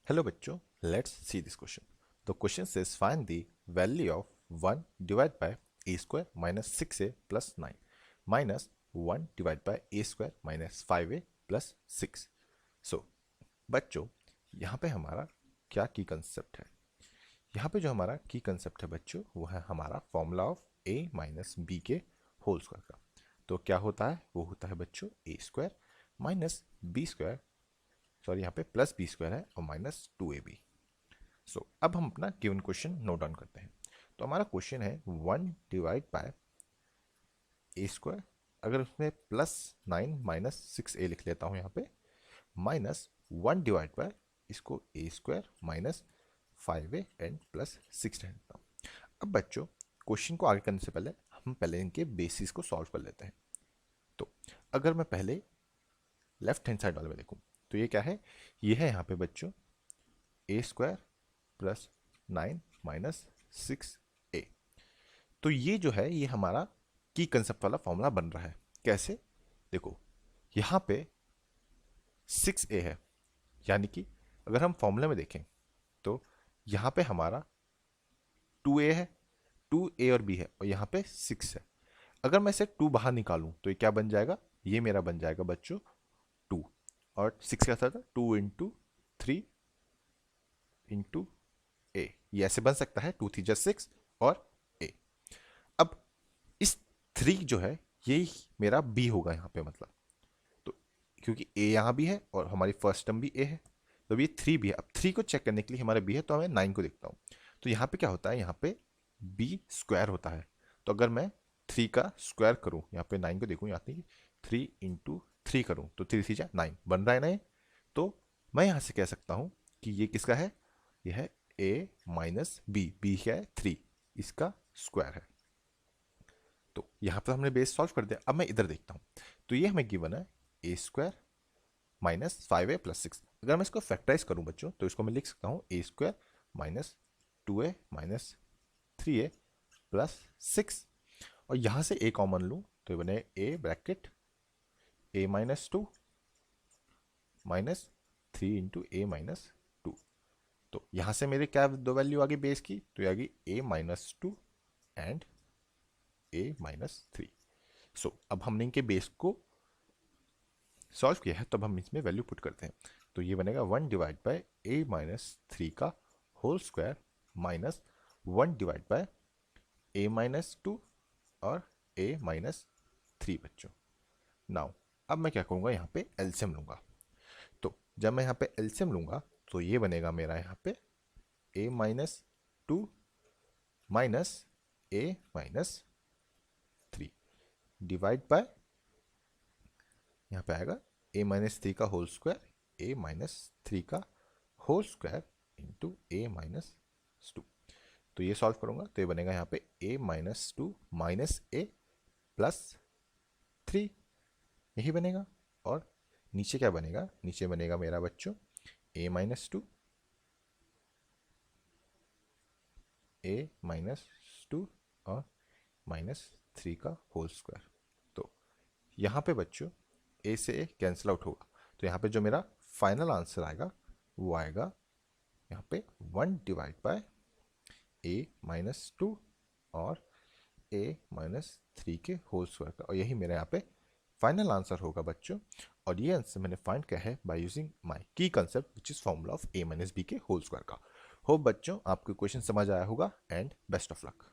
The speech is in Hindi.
Hello बच्चों, let's see this question. The question says find the value of 1 divided by a square minus 6a plus 9 minus 1 divided by a square minus 5a plus 6. So बच्चों यहाँ पे हमारा क्या की कंसेप्ट है? यहाँ पे जो हमारा की कंसेप्ट है बच्चों वो है हमारा formula of a minus B के होल स्क्वायर का. तो क्या होता है? वो होता है बच्चों A square minus B square, sorry यहाँ पे प्लस बी स्क्वायर है और माइनस 2ab. सो अब हम अपना गिवन क्वेश्चन नोट डाउन करते हैं. तो हमारा क्वेश्चन है 1 डिवाइड बाय ए स्क्वायर, अगर उसमें प्लस 9 माइनस 6a लिख लेता हूँ यहाँ पे, माइनस 1 डिवाइड बाय इसको a square minus 5a and plus 6 रह देता हूँ. अब बच्चों क्वेश्चन को आगे करने से पहले हम पहले इनके बेसिस को सॉल्व कर लेते हैं. तो अगर मैं पहले लेफ्ट हैंड साइड वाले में देखूँ तो ये क्या है? ये है यहाँ पे बच्चों A square plus 9 minus 6a. तो ये जो है ये हमारा की कंसेप्ट वाला फॉर्मूला बन रहा है. कैसे? देखो यहाँ पे 6a है, यानी कि अगर हम फॉर्मूला में देखें तो यहाँ पे हमारा 2a है, 2a और b है, और यहाँ पे 6 है. अगर मैं इसे 2 बाहर निकालूं तो ये क्या बन जाएगा? ये मेरा बन जाएगा बच्चों 2, और 6 का था 2 इंटू 3 इंटू ए. ये ऐसे बन सकता है 2 3 6 और ए. अब इस 3 जो है ये मेरा बी होगा यहाँ पे, मतलब तो क्योंकि ए यहाँ भी है और हमारी फर्स्ट टर्म भी ए है, तो ये 3 भी है. अब 3 को चेक करने के लिए हमारा बी है, तो मैं 9 को देखता हूँ. तो यहाँ पे क्या होता है? यहाँ पे बी स्क्वायर होता है. तो अगर मैं 3 का स्क्वायर करूँ, यहाँ पे 9 को देखूँ, यहाँ पे 3 इंटू 3 करूँ तो 3 3 9 बन रहा है ना ये. तो मैं यहाँ से कह सकता हूँ कि ये किसका है? ये है a माइनस बी. बी क्या है? 3, इसका स्क्वायर है. तो यहाँ पर हमने बेस सॉल्व कर दिया. अब मैं इधर देखता हूँ तो ये हमें गिवन है ए स्क्वायर माइनस 5a प्लस 6. अगर मैं इसको फैक्टराइज करूँ बच्चों तो इसको मैं लिख सकता हूँ a square minus 2a minus 3a plus 6, और यहाँ से a कॉमन लूँ तो ये बने a bracket a minus 2 minus 3 into a minus 2. तो यहाँ से मेरे क्या दो वैल्यू आ गई बेस की? तो ये आ गई a minus 2 and a minus 3. सो अब हमने इनके बेस को सॉल्व किया है, तो अब हम इसमें वैल्यू पुट करते हैं. तो ये बनेगा 1 डिवाइड बाय a माइनस 3 का whole square minus 1 divide by a minus 2 और a माइनस 3 बच्चों. नाउ अब मैं क्या करूँगा? यहाँ पे एलसीएम लूँगा. तो जब मैं यहाँ पे एलसीएम लूँगा तो ये बनेगा मेरा यहाँ पे a minus 2 minus a minus 3 divide by, यहाँ पे आएगा a माइनस 3 का होल स्क्वायर, a माइनस 3 का whole square into a minus 2. तो ये सॉल्व करूँगा तो ये बनेगा यहाँ पे a minus 2 minus a plus 3, यही बनेगा. और नीचे क्या बनेगा? नीचे बनेगा मेरा बच्चों a माइनस 2, a माइनस 2 और माइनस 3 का होल स्क्वायर. तो यहाँ पे बच्चों a से a कैंसिल आउट होगा, तो यहाँ पे जो मेरा फाइनल आंसर आएगा वो आएगा यहाँ पे 1 डिवाइड बाय a माइनस 2 और a माइनस 3 के होल स्क्वायर का, और यही मेरा यहाँ पे फाइनल आंसर होगा बच्चों. और ये आंसर मैंने फाइंड किया है by using my key concept which is formula of a minus B के होल स्क्वायर का. होप बच्चों आपको क्वेश्चन समझ आया होगा एंड बेस्ट ऑफ लक.